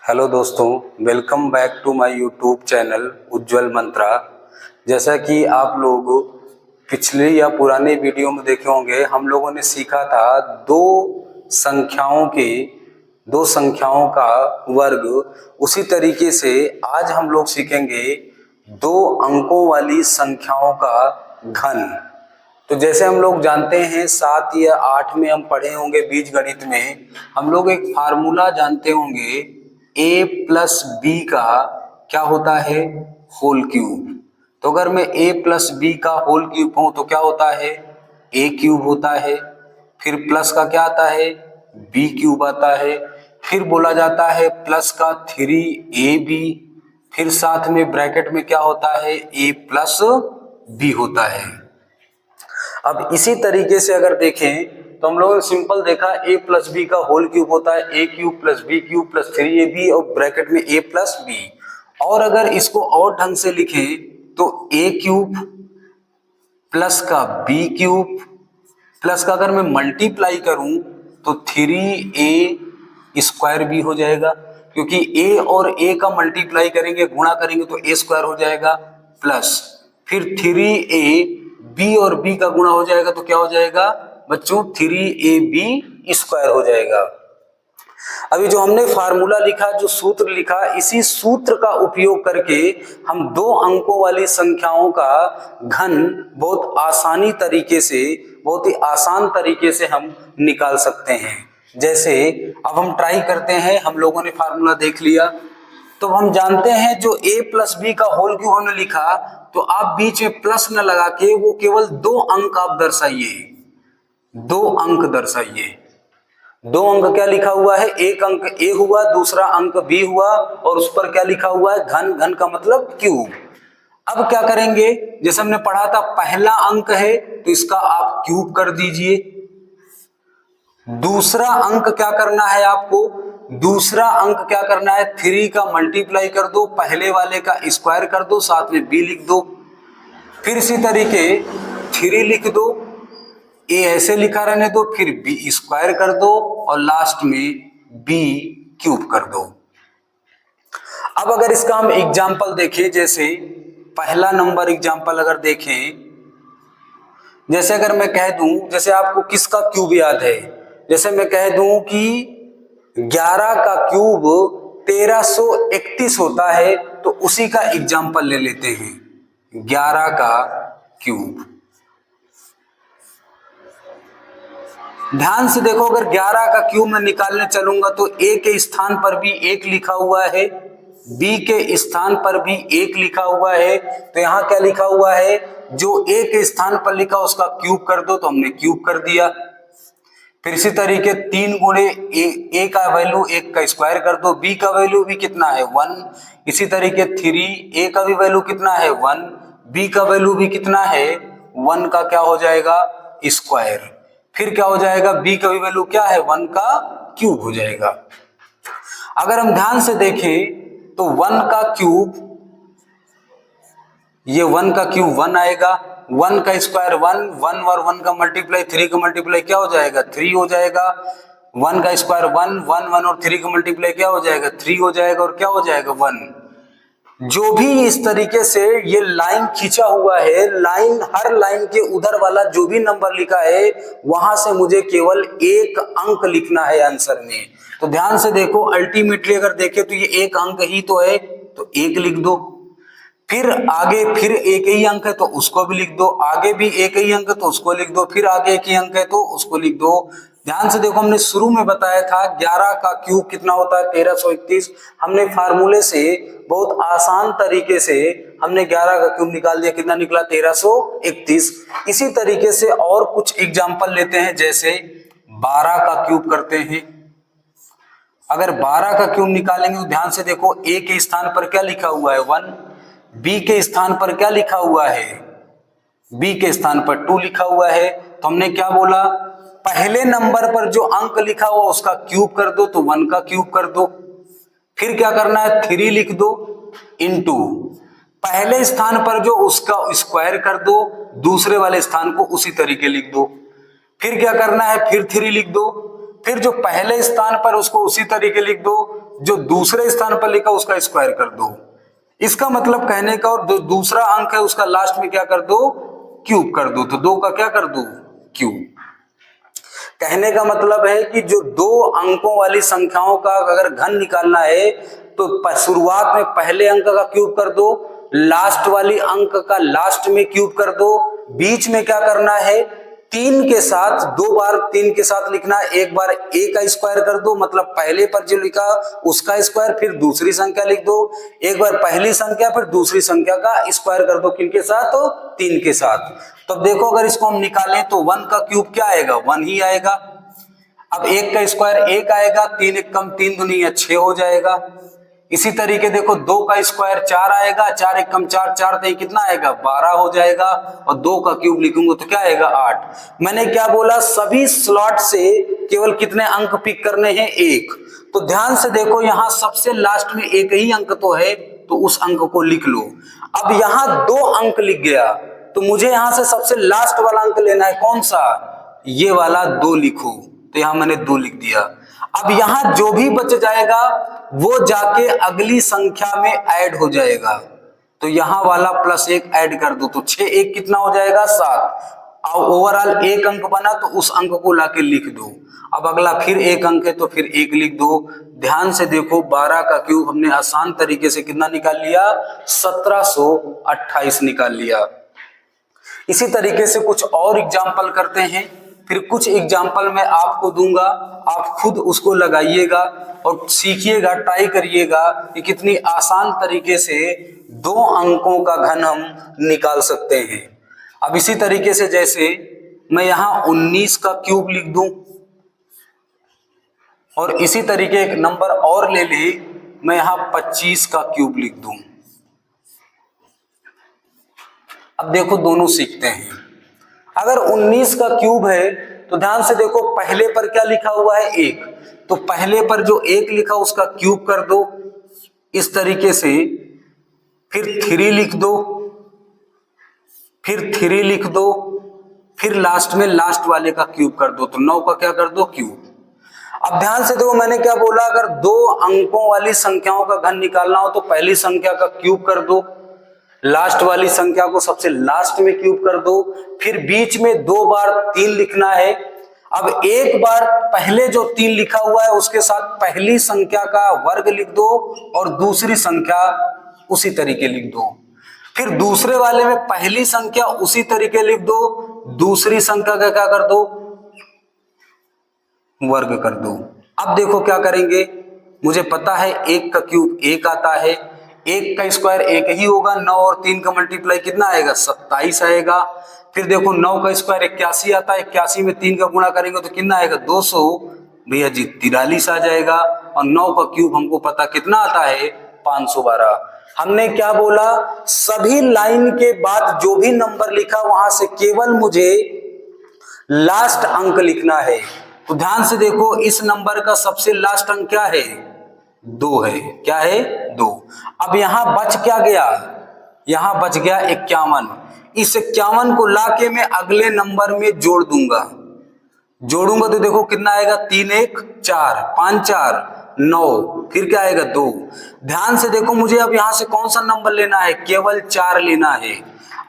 Hello दोस्तों, welcome back to my YouTube channel Ujjwal Mantra. जैसा कि आप लोग पिछले या पुराने वीडियो में देखे होंगे, हम लोगों ने सीखा था दो संख्याओं का वर्ग। उसी तरीके से आज हम लोग सीखेंगे दो अंकों वाली संख्याओं का घन। तो जैसे हम लोग जानते हैं 7 या 8 में हम पढ़े होंगे बीज गणित में, हम लोग एक फार्मूला जानते होंगे a प्लस बी का क्या होता है, होल क्यूब। तो अगर मैं a प्लस बी का होल क्यूब हूं तो क्या होता है, a क्यूब होता है। फिर प्लस का क्या आता है, b क्यूब आता है। फिर बोला जाता है प्लस का 3ab। फिर साथ में ब्रैकेट में क्या होता है, a प्लस b होता है। अब इसी तरीके से अगर देखें तो हम लोगों ने सिंपल देखा a प्लस बी का होल क्यूब होता है a cube plus b cube plus 3ab और ब्रैकेट में a प्लस बी। और अगर इसको और ढंग से लिखें तो a क्यूब प्लस का b क्यूब प्लस का अगर मैं मल्टीप्लाई करूं तो 3a स्क्वायर भी हो जाएगा, क्योंकि a और a का मल्टीप्लाई करेंगे, गुणा करेंगे तो a स्क्वायर हो जाएगा। प्लस फिर 3a b और b का गुणा हो जाएगा तो क्या हो जाएगा बच्चों, 3ab स्क्वायर हो जाएगा। अभी जो हमने फार्मूला लिखा, जो सूत्र लिखा, इसी सूत्र का उपयोग करके हम दो अंकों वाली संख्याओं का घन बहुत ही आसान तरीके से हम निकाल सकते हैं। जैसे अब हम ट्राई करते हैं, हम लोगों ने फार्मूला देख लिया तो हम जानते हैं जो a प्लस बी का होल क्यूब हमने लिखा, तो आप बीच में प्लस न लगा के वो केवल दो अंक आप दर्शाइए, दो अंक दर्शाइए। दो अंक क्या लिखा हुआ है, एक अंक a हुआ, दूसरा अंक b हुआ, और उस पर क्या लिखा हुआ है, घन। घन का मतलब क्यूब। अब क्या करेंगे, जैसे हमने पढ़ा था पहला अंक है तो इसका आप क्यूब कर दीजिए। दूसरा अंक क्या करना है आपको, दूसरा अंक क्या करना है, 3 का मल्टीप्लाई कर दो, पहले वाले का स्क्वायर कर दो, साथ में b लिख दो। फिर इसी तरीके 3 लिख दो, a ऐसे लिखा रहने दो, फिर b स्क्वायर कर दो और लास्ट में b क्यूब कर दो। अब अगर इसका हम एग्जाम्पल देखें, जैसे पहला नंबर एग्जाम्पल अगर देखें, जैसे अगर मैं कह दूं, जैसे आपको किसका क्यूब याद है, जैसे मैं कह दूं कि 11 का क्यूब 1331 होता है, तो उसी का एग्जाम्पल ले लेते हैं, 11 का क्यूब। ध्यान से देखो, अगर 11 का क्यूब मैं निकालने चलूंगा तो a के स्थान पर भी 1 लिखा हुआ है, b के स्थान पर भी 1 लिखा हुआ है, तो यहां क्या लिखा हुआ है, जो a के स्थान पर लिखा उसका क्यूब कर दो, तो हमने क्यूब कर दिया। फिर इसी तरीके 3 गुणे a का वैल्यू 1 का स्क्वायर कर दो, b का वैल्यू भी कितना है 1। इसी तरीके 3 a का भी वैल्यू कितना है 1, b का वैल्यू भी कितना है 1 का क्या हो जाएगा स्क्वायर। फिर क्या हो जाएगा, b का भी वैल्यू क्या है 1 का क्यूब हो जाएगा। अगर हम ध्यान से देखें तो 1 का क्यूब, ये 1 का क्यूब 1 आएगा, 1 का स्क्वायर 1, 1 और 1 का मल्टीप्लाई 3 का मल्टीप्लाई क्या हो जाएगा 3 हो जाएगा। 1 का स्क्वायर 1, 1 1 और 3 का मल्टीप्लाई क्या हो जाएगा 3 हो जाएगा, और क्या हो जाएगा 1। जो भी इस तरीके से ये लाइन खींचा हुआ है, लाइन, हर लाइन के उधर वाला जो भी नंबर लिखा है वहां से मुझे केवल एक अंक लिखना है आंसर में। तो ध्यान से देखो, अल्टीमेटली अगर देखें तो ये एक अंक ही तो है, तो 1 लिख दो। फिर आगे फिर एक ही अंक है तो उसको भी लिख दो, आगे भी एक ही अंक है तो उसको लिख दो, फिर आगे एक ही अंक है तो उसको लिख दो। ध्यान से देखो, हमने शुरू में बताया था 11 का क्यूब कितना होता है 1331। हमने फार्मूले से बहुत आसान तरीके से हमने 11 का क्यूब निकाल दिया, कितना निकला 1331। इसी तरीके से और कुछ एग्जाम्पल लेते हैं, जैसे 12 का क्यूब करते हैं। अगर 12 का क्यूब निकालेंगे तो ध्यान से देखो, a के स्थान पर क्या लिखा हुआ है 1, b के स्थान पर क्या लिखा हुआ है, b के स्थान पर 2 लिखा हुआ है। तो हमने क्या बोला, पहले नंबर पर जो अंक लिखा हुआ उसका क्यूब कर दो, तो 1 का क्यूब कर दो। फिर क्या करना है 3 लिख दो इनटू पहले स्थान पर जो उसका स्क्वायर कर दो, दूसरे वाले स्थान को उसी तरीके लिख दो। फिर क्या करना है, फिर 3 लिख दो, फिर जो पहले स्थान पर उसको उसी तरीके लिख दो, जो दूसरे स्थान पर लिखा उसका स्क्वायर कर दो। इसका मतलब कहने का, और जो दूसरा अंक है उसका लास्ट में क्या कर दो, क्यूब कर दो। तो 2 का क्या कर दो, क्यूब। कहने का मतलब है कि जो 2 अंकों वाली संख्याओं का अगर घन निकालना है तो शुरुआत में पहले अंक का क्यूब कर दो, लास्ट वाली अंक का लास्ट में क्यूब कर दो, बीच में क्या करना है, 3 के साथ 2 बार 3 के साथ लिखना है, एक बार a का स्क्वायर कर दो, मतलब पहले पर जो लिखा उसका स्क्वायर, फिर दूसरी संख्या लिख दो, एक बार पहली संख्या फिर दूसरी संख्या का स्क्वायर कर दो, किनके साथ, तो 3 के साथ। तो देखो अगर इसको हम निकालें तो 1 का क्यूब क्या आएगा, 1 ही आएगा। अब 1 का स्क्वायर 1 आएगा, 3 एक कम 3 दूनी 6 हो जाएगा। इसी तरीके देखो 2 का स्क्वायर 4 आएगा, 4 एक कम 4, 4 तो कितना आएगा, 12 हो जाएगा, और 2 का क्यूब लिखूंगा तो क्या आएगा, 8। मैंने क्या बोला, सभी स्लॉट से केवल कितने अंक पिक करने हैं, 1। तो ध्यान से देखो यहाँ सबसे लास्ट में एक ही अंक तो है, तो उस अंक को लिख लो। अब यहाँ 2 अंक लिख गया, तो मुझे यहां से सबसे लास्ट वाला अंक लेना है, कौन सा, ये वाला 2 लिखो। तो यहां मैंने 2 लिख दिया। अब यहां जो भी बच जाएगा वो जाके अगली संख्या में ऐड हो जाएगा। तो यहां वाला +1 ऐड कर दो, तो 6 1 कितना हो जाएगा, 7। और ओवरऑल 1 अंक बना, तो उस अंक को लाके लिख दो। अब अगला फिर 1 अंक है, तो फिर 1 लिख दो। ध्यान से देखो 12 का क्यूब हमने आसान तरीके से कितना निकाल लिया, 1728 निकाल लिया। इसी तरीके से कुछ और एग्जाम्पल करते हैं, फिर कुछ एग्जाम्पल मैं आपको दूंगा, आप खुद उसको लगाइएगा और सीखिएगा, ट्राई करिएगा कि कितनी आसान तरीके से 2 अंकों का घन हम निकाल सकते हैं। अब इसी तरीके से जैसे मैं यहां 19 का क्यूब लिख दूं, और इसी तरीके एक नंबर और ले ले, मैं यहां 25 का क्यूब लिख दूं। अब देखो दोनों सीखते हैं। अगर 19 का क्यूब है तो ध्यान से देखो पहले पर क्या लिखा हुआ है, 1। तो पहले पर जो 1 लिखा उसका क्यूब कर दो इस तरीके से, फिर 3 लिख दो, फिर 3 लिख दो, फिर लास्ट में लास्ट वाले का क्यूब कर दो, तो 9 का क्या कर दो, क्यूब। अब ध्यान से देखो मैंने क्या बोला, अगर 2 अंकों वाली संख्याओं का घन निकालना हो तो पहली संख्या का क्यूब कर दो, लास्ट वाली संख्या को सबसे लास्ट में क्यूब कर दो, फिर बीच में 2 बार 3 लिखना है। अब एक बार पहले जो 3 लिखा हुआ है उसके साथ पहली संख्या का वर्ग लिख दो, और दूसरी संख्या उसी तरीके लिख दो। फिर दूसरे वाले में पहली संख्या उसी तरीके लिख दो, दूसरी संख्या का क्या कर दो, वर्ग कर दो। अब देखो क्या करेंगे, मुझे पता है 1 का क्यूब 1 आता है, 1 का स्क्वायर 1 ही होगा, 9 और 3 का मल्टीप्लाई कितना आएगा, 27 आएगा। फिर देखो 9 का स्क्वायर 81 आता है, 81 में 3 का गुणा करेंगे तो कितना आएगा, 200, भैया जी 43 आ जाएगा। और 9 का क्यूब हमको पता कितना आता है, 512। हमने क्या बोला, सभी लाइन के बाद जो भी नंबर लिखा वहां से केवल मुझे लास्ट अंक लिखना है। तो ध्यान से देखो इस नंबर का सबसे लास्ट अंक क्या है, 2 है। क्या है, 2। अब यहां बच क्या गया, यहां बच गया 51। इस 51 को लाके मैं अगले नंबर में जोड़ दूंगा, जोड़ूंगा तो देखो कितना आएगा, 3 1 4, 5 4 9, फिर क्या आएगा, 2। ध्यान से देखो मुझे अब यहां से कौन सा नंबर लेना है, केवल 4 लेना है।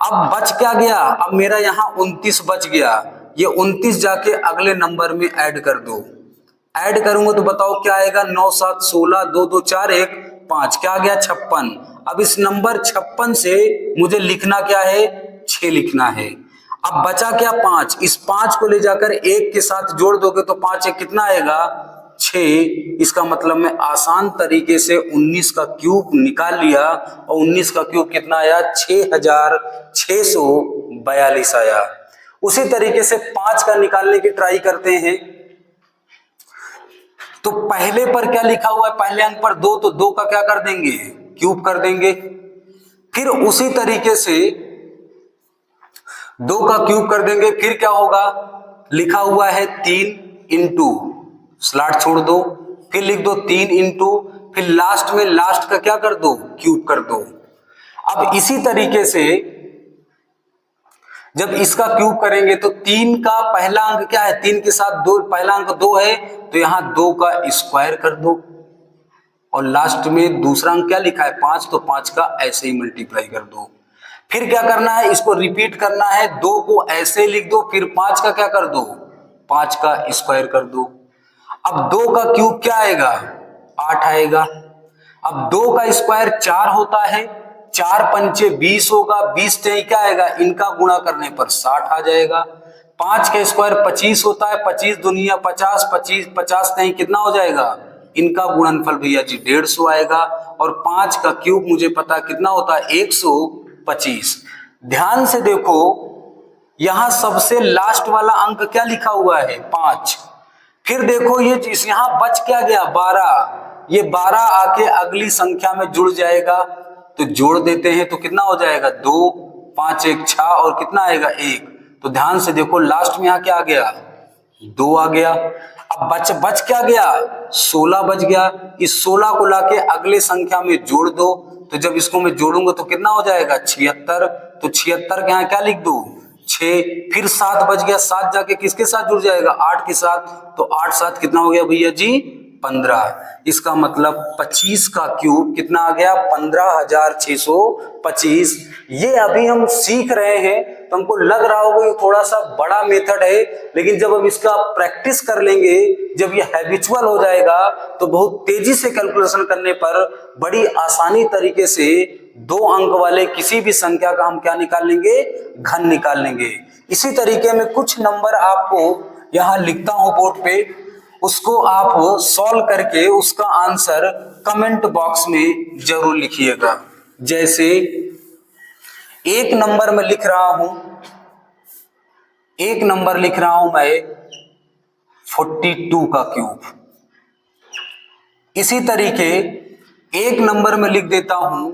अब बच क्या गया, अब मेरा यहां 29 बच गया, ये 29 जाके अगले नंबर में ऐड कर दो। ऐड करूंगा तो बताओ क्या आएगा, 9 7 16, 2 2 4 1 5, क्या आ गया, 56। अब इस नंबर 56 से मुझे लिखना क्या है, 6 लिखना है। अब बचा क्या, 5। इस 5 को ले जाकर 1 के साथ जोड़ दोगे तो 5 1 कितना आएगा, 6। इसका मतलब मैं आसान तरीके से 19 का क्यूब निकाल लिया, और 19 का क्यूब कितना आया, 6642 आया। उसी तरीके से 5 का निकालने की ट्राई करते हैं। तो पहले पर क्या लिखा हुआ है, पहले अंक पर 2, तो 2 का क्या कर देंगे, क्यूब कर देंगे। फिर उसी तरीके से 2 का क्यूब कर देंगे, फिर क्या होगा, लिखा हुआ है 3 इंटू, स्लॉट छोड़ दो, फिर लिख दो 3 इंटू, फिर लास्ट में लास्ट का क्या कर दो, क्यूब कर दो। अब इसी तरीके से जब इसका क्यूब करेंगे तो 3 का पहला अंक क्या है, 3 के साथ 2, पहला अंक 2 है, तो यहां 2 का स्क्वायर कर दो। और लास्ट में दूसरा अंक क्या लिखा है 5, तो 5 का ऐसे ही मल्टीप्लाई कर दो। फिर क्या करना है, इसको रिपीट करना है, 2 को ऐसे लिख दो, फिर 5 का क्या कर दो 5 का स्क्वायर कर दो। अब 2 का क्यूब क्या आएगा 8 आएगा। अब 2 का स्क्वायर 4 होता है, 4 पंचे 20 होगा, 20 से क्या आएगा इनका गुणा करने पर 60 आ जाएगा। 5 का स्क्वायर 25 होता है, 25 दुनिया 50, 25 50 नहीं कितना हो जाएगा इनका गुणनफल भैया जी 150 आएगा। और 5 का क्यूब मुझे पता कितना होता है 125। ध्यान से देखो यहां सबसे लास्ट वाला अंक क्या लिखा हुआ है 5। फिर देखो ये यहां बच क्या गया 12, ये 12 आके अगली संख्या में जुड़ जाएगा, तो जोड़ देते हैं तो कितना हो जाएगा 2, 5 1 6 और कितना आएगा 1। तो ध्यान से देखो लास्ट में यहां क्या आ गया 2 आ गया। अब बच क्या गया 16 बच गया। इस 16 को लाके अगले संख्या में जोड़ दो, तो जब इसको मैं जोड़ूंगा तो कितना हो जाएगा 76। तो 76 के यहाँ क्या लिख दो 6। फिर 7 बच गया, 7 जाके किसके साथ जुड़ जाएगा 8 के साथ, तो 8 7 कितना हो गया भैया जी 15। इसका मतलब 25 का क्यूब कितना आ गया 15,625। ये अभी हम सीख रहे हैं तो हमको लग रहा होगा ये थोड़ा सा बड़ा मेथड है, लेकिन जब हम इसका प्रैक्टिस कर लेंगे, जब ये हैबिचुअल हो जाएगा तो बहुत तेजी से कैलकुलेशन करने पर बड़ी आसानी तरीके से 2 अंक वाले किसी भी संख्या का हम क्या निकाल लेंगे घन निकाल लेंगे। इसी तरीके में कुछ नंबर आपको यहां लिखता हूं बोर्ड पे, उसको आप सॉल्व करके उसका आंसर कमेंट बॉक्स में जरूर लिखिएगा। जैसे एक नंबर में लिख रहा हूं, एक नंबर लिख रहा हूं मैं 42 का क्यूब। इसी तरीके एक नंबर में लिख देता हूं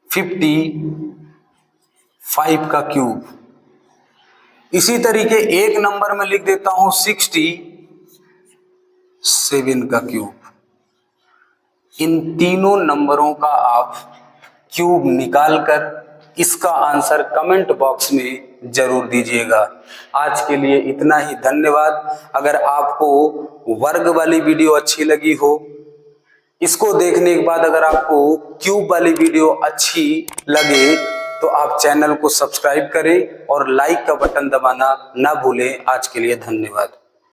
55 का क्यूब। इसी तरीके एक नंबर में लिख देता हूं 67 का क्यूब। इन तीनों नंबरों का आप क्यूब निकालकर इसका आंसर कमेंट बॉक्स में जरूर दीजिएगा। आज के लिए इतना ही, धन्यवाद। अगर आपको वर्ग वाली वीडियो अच्छी लगी हो, इसको देखने के बाद अगर आपको क्यूब वाली वीडियो अच्छी लगे तो आप चैनल को सब्सक्राइब करें और लाइक का बटन दबाना ना भूलें। आज के लिए धन्यवाद।